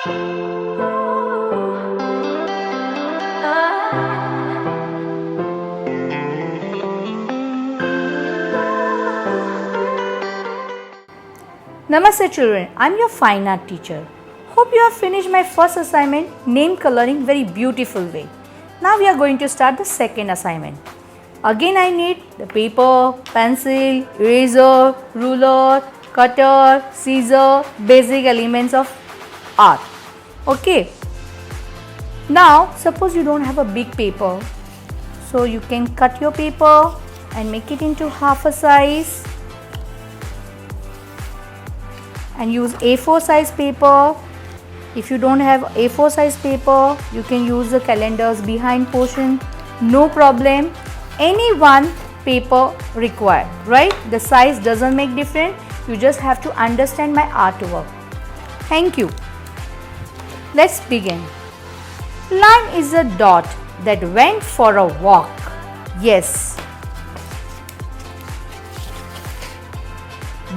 Namaste children, I am your fine art teacher. Hope you have finished my first assignment, name coloring, very beautiful way. Now we are going to start the second assignment. Again I need the paper, pencil, eraser, ruler, cutter, scissor, basic elements of art. Okay. Now suppose you don't have a big paper. So you can cut your paper and make it into half a size. And use A4 size paper. If you don't have A4 size paper, you can use the calendar's behind portion, no problem. Any one paper required, right? The size doesn't make difference. You just have to understand my artwork. Thank you. Let's begin. Line is a dot that went for a walk. Yes.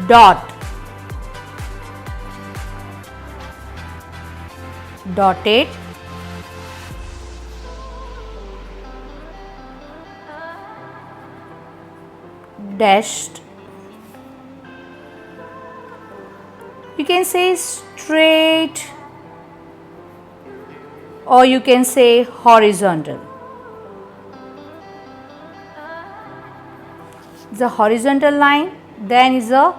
Dot. Dotted, dashed, you can say straight or you can say horizontal. The horizontal line, then is a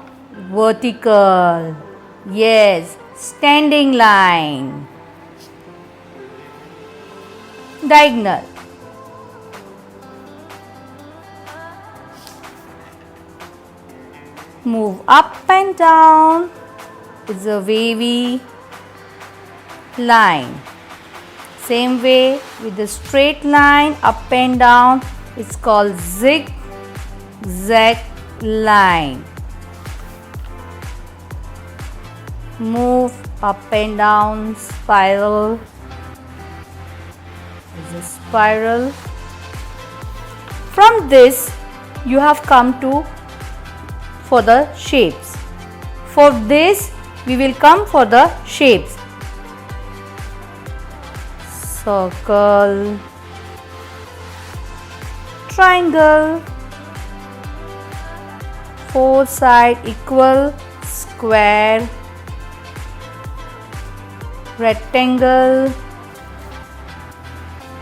vertical, yes, standing line. Diagonal, move up and down, it's a wavy line. Same way with the straight line up and down, it's called zigzag line. Move up and down, spiral. Is a spiral. From this you have come to for the shapes. For this we will come for the shapes. Circle, triangle, four side equal, square, rectangle,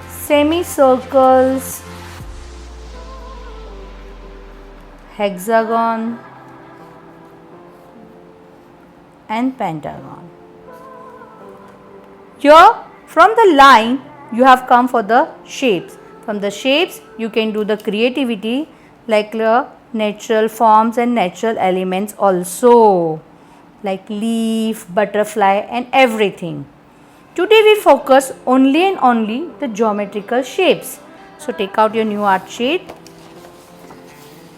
semicircles, hexagon and pentagon. Here from the line you have come for the shapes. From the shapes you can do the creativity like the natural forms and natural elements also, like leaf, butterfly and everything. Today we focus only and only the geometrical shapes. So take out your new art sheet.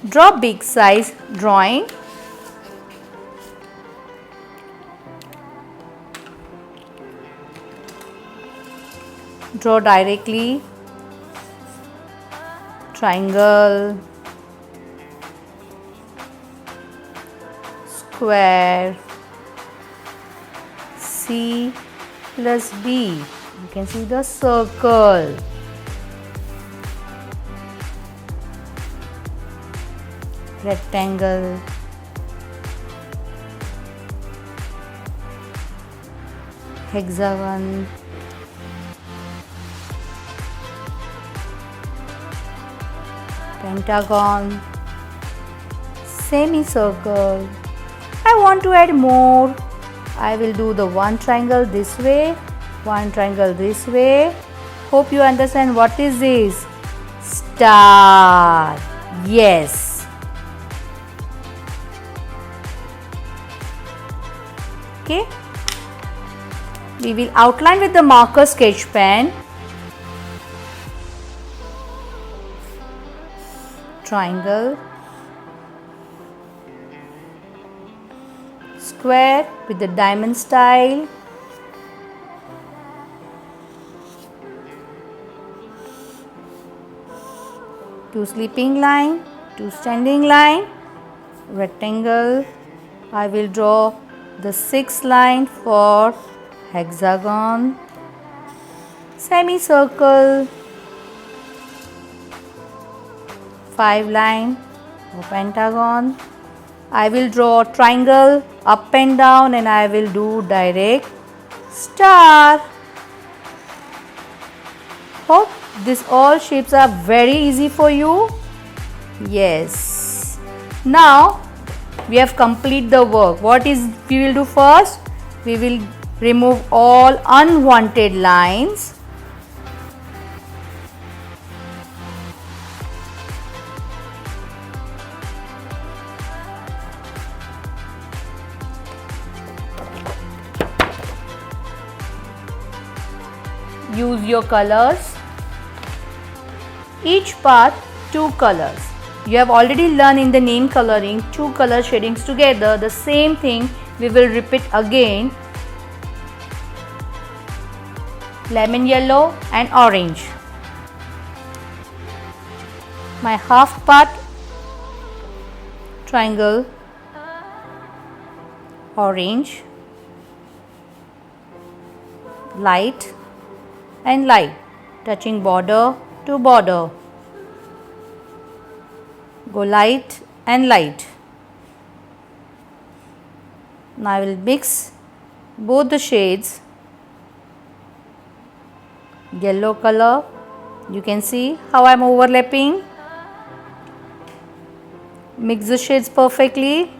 Draw big size drawing. Draw directly. Triangle. Square. C plus B. You can see the circle. Rectangle. Hexagon. Pentagon. Semicircle. I want to add more. I will do the one triangle this way, one triangle this way. Hope you understand what is this? Star. Yes. Okay. We will outline with the marker sketch pen. Triangle. Square with the diamond style. Two sleeping line, two standing line, rectangle. I will draw the sixth line for hexagon, semicircle, 5 line or pentagon. I will draw a triangle up and down, and I will do direct star. Hope these all shapes are very easy for you. Yes. Now we have completed the work. What is we will do first? We will remove all unwanted lines. Use your colors. Each part 2 colors. You have already learned in the name coloring 2 color shadings together. The same thing we will repeat again. Lemon yellow and orange. My half part triangle orange, light and light, touching border to border. Go light and light. Now I will mix both the shades. Yellow color, you can see how I am overlapping. Mix the shades perfectly.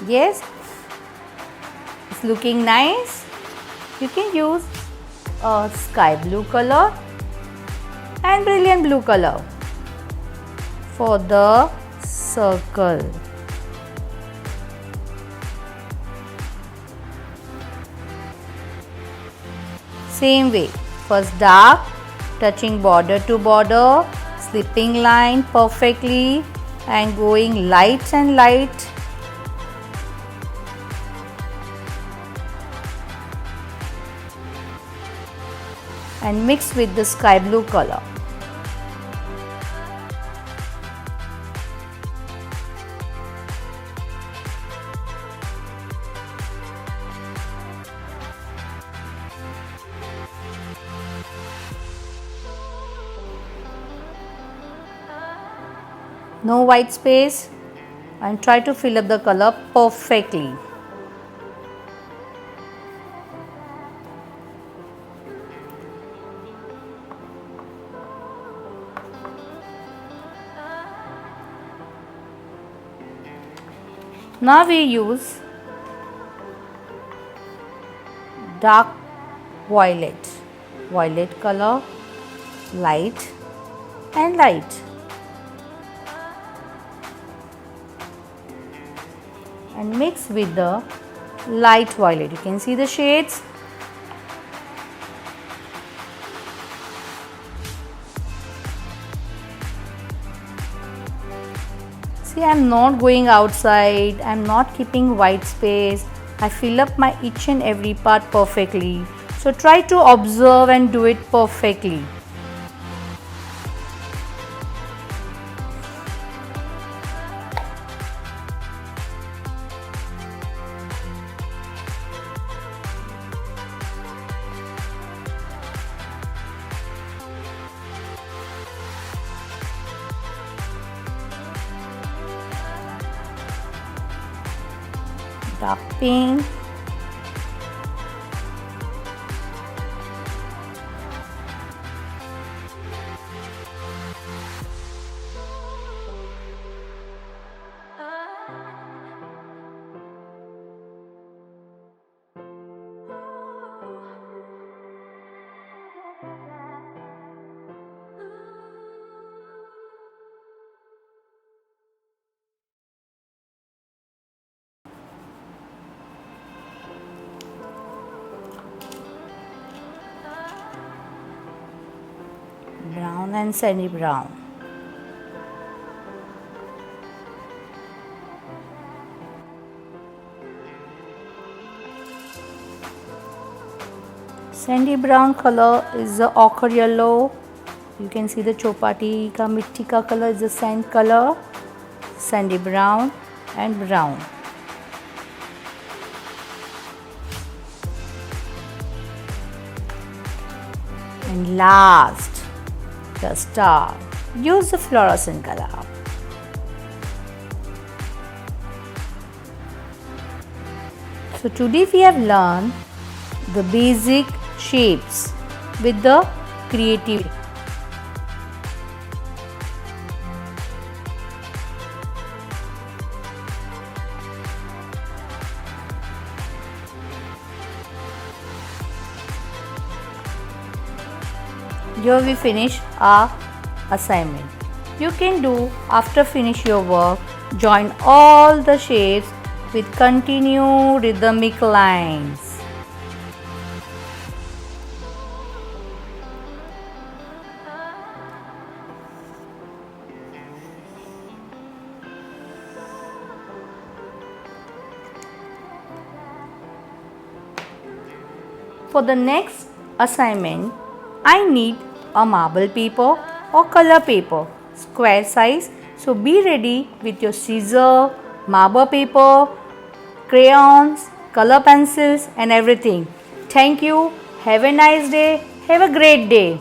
Yes, it's looking nice. You can use a sky blue color and brilliant blue color for the circle. Same way, first dark, touching border to border, slipping line perfectly and going light and light. And mix with the sky blue color. No white space, and try to fill up the color perfectly. Now we use dark violet color, light and light, and mix with the light violet. You can see the shades. See, I am not going outside, I am not keeping white space. I fill up my each and every part perfectly. So try to observe and do it perfectly. Dark pink, brown and sandy brown. Sandy brown color is the ochre yellow. You can see the chopati ka mitti ka color is the sand color, sandy brown and brown. And last, the star. Use the fluorescent color. So today we have learned the basic shapes with the creativity. Here we finish our assignment. You can do after finish your work, join all the shapes with continued rhythmic lines. For the next assignment, I need a marble paper or color paper, square size. So be ready with your scissor, marble paper, crayons, color pencils and everything. Thank you. Have a nice day. Have a great day.